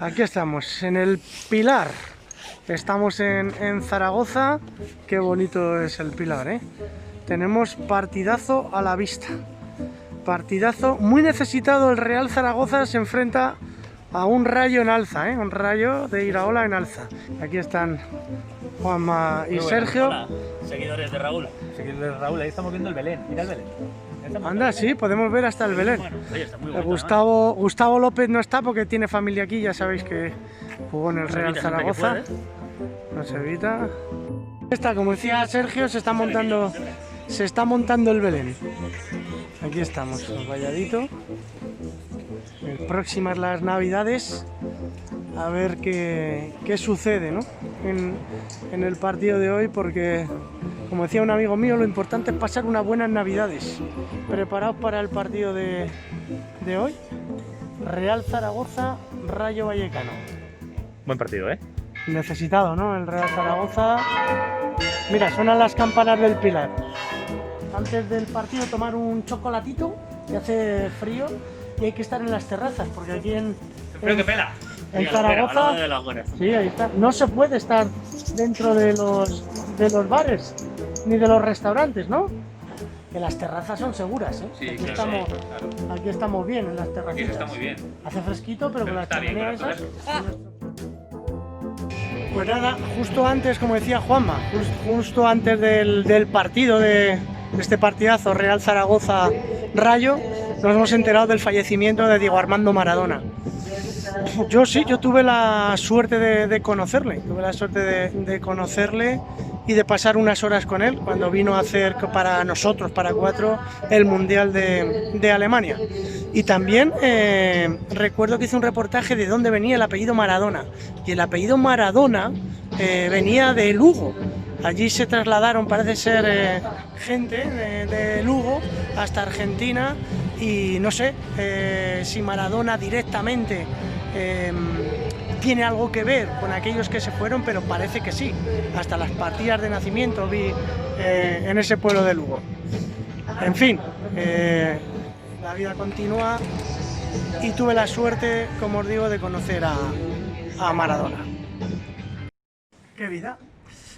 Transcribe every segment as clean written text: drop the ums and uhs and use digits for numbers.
Aquí estamos, en el Pilar. Estamos en Zaragoza. Qué bonito es el Pilar, ¿eh? Tenemos partidazo a la vista. Partidazo muy necesitado. El Real Zaragoza se enfrenta a un Rayo en alza, ¿eh? Un Rayo de Iraola en alza. Aquí están Juanma y Sergio. Hola, seguidores de Raúl. Seguidores de Raúl, ahí estamos viendo el Belén. Mira el Belén. Anda, sí, podemos ver hasta el Belén. Bueno, oye, está muy bonito, Gustavo López no está porque tiene familia aquí, ya sabéis que jugó en el Real Zaragoza. No se evita. Está, como decía Sergio, se está montando el Belén. Aquí estamos, valladito. Próximas las Navidades. A ver qué sucede, ¿no? en el partido de hoy, porque como decía un amigo mío, lo importante es pasar unas buenas Navidades. Preparados para el partido de hoy. Real Zaragoza, Rayo Vallecano. Buen partido, ¿eh? Necesitado, ¿no? El Real Zaragoza. Mira, suenan las campanas del Pilar. Antes del partido tomar un chocolatito, que hace frío, y hay que estar en las terrazas, porque aquí en Zaragoza, sí, ahí está. No se puede estar dentro de los bares ni de los restaurantes, ¿no? Que las terrazas son seguras, ¿eh? Sí, aquí, claro, aquí estamos bien en las terrazas. Aquí está muy bien. Hace fresquito, pero con las chimeneas esas. Ah. Pues nada, justo antes, como decía Juanma, justo antes del partido de este partidazo Real Zaragoza Rayo, nos hemos enterado del fallecimiento de Diego Armando Maradona. Yo tuve la suerte de conocerle, de conocerle y de pasar unas horas con él cuando vino a hacer para nosotros, para 4, el Mundial de Alemania. Y también recuerdo que hice un reportaje de dónde venía el apellido Maradona. Y el apellido Maradona venía de Lugo. Allí se trasladaron, parece ser, gente de Lugo hasta Argentina, y no sé si Maradona directamente tiene algo que ver con aquellos que se fueron, pero parece que sí. Hasta las partidas de nacimiento vi en ese pueblo de Lugo. En fin, la vida continúa y tuve la suerte, como os digo, de conocer a Maradona. ¡Qué vida!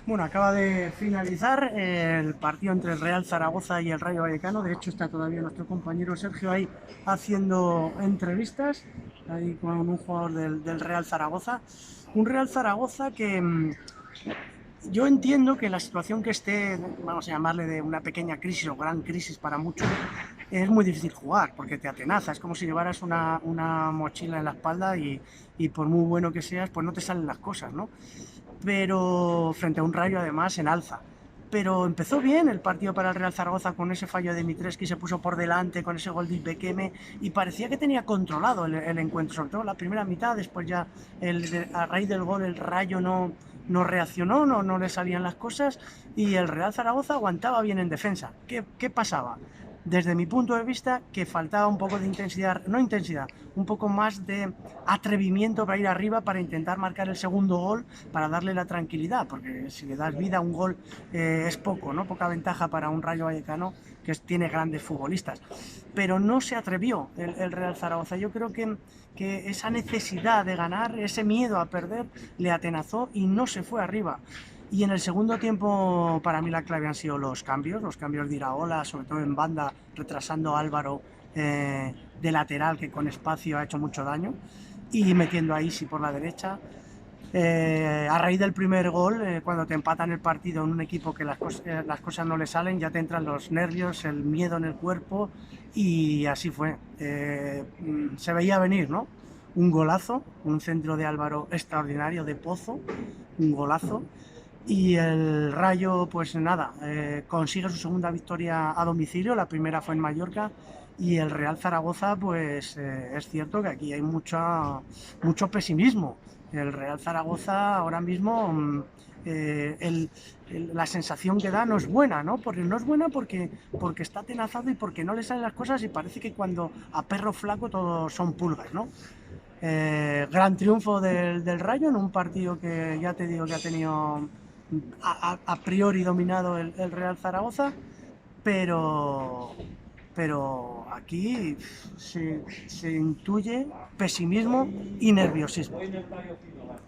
Bueno, acaba de finalizar el partido entre el Real Zaragoza y el Rayo Vallecano. De hecho, está todavía nuestro compañero Sergio ahí haciendo entrevistas, ahí con un jugador del Real Zaragoza. Un Real Zaragoza que yo entiendo que la situación que esté, vamos a llamarle de una pequeña crisis o gran crisis para muchos, es muy difícil jugar, porque te atenaza. Es como si llevaras una mochila en la espalda y por muy bueno que seas, pues no te salen las cosas, ¿no? Pero frente a un Rayo además en alza. Pero empezó bien el partido para el Real Zaragoza con ese fallo de Dimitrescu, se puso por delante con ese gol de Ibequeme y parecía que tenía controlado el encuentro, sobre todo la primera mitad. Después ya a raíz del gol el Rayo no reaccionó, no le salían las cosas, y el Real Zaragoza aguantaba bien en defensa. ¿Qué pasaba? Desde mi punto de vista, que faltaba un poco de un poco más de atrevimiento para ir arriba, para intentar marcar el segundo gol, para darle la tranquilidad, porque si le das vida a un gol es poco, ¿no? Poca ventaja para un Rayo Vallecano que tiene grandes futbolistas. Pero no se atrevió el Real Zaragoza. Yo creo que esa necesidad de ganar, ese miedo a perder, le atenazó y no se fue arriba. Y en el segundo tiempo, para mí la clave han sido los cambios de Iraola, sobre todo en banda, retrasando a Álvaro de lateral, que con espacio ha hecho mucho daño, y metiendo a Isi por la derecha. A raíz del primer gol, cuando te empatan el partido en un equipo que las cosas no le salen, ya te entran los nervios, el miedo en el cuerpo, y así fue. Se veía venir, ¿no? Un golazo, un centro de Álvaro extraordinario, de Pozo, un golazo. Y el Rayo, pues nada, consigue su segunda victoria a domicilio. La primera fue en Mallorca. Y el Real Zaragoza, pues es cierto que aquí hay mucho pesimismo. El Real Zaragoza ahora mismo, la sensación que da no es buena, ¿no? Porque está atenazado y porque no le salen las cosas, y parece que cuando a perro flaco todos son pulgas, ¿no? Gran triunfo del Rayo en un partido que ya te digo que ha tenido a priori dominado el Real Zaragoza, pero pero aquí se intuye pesimismo y nerviosismo.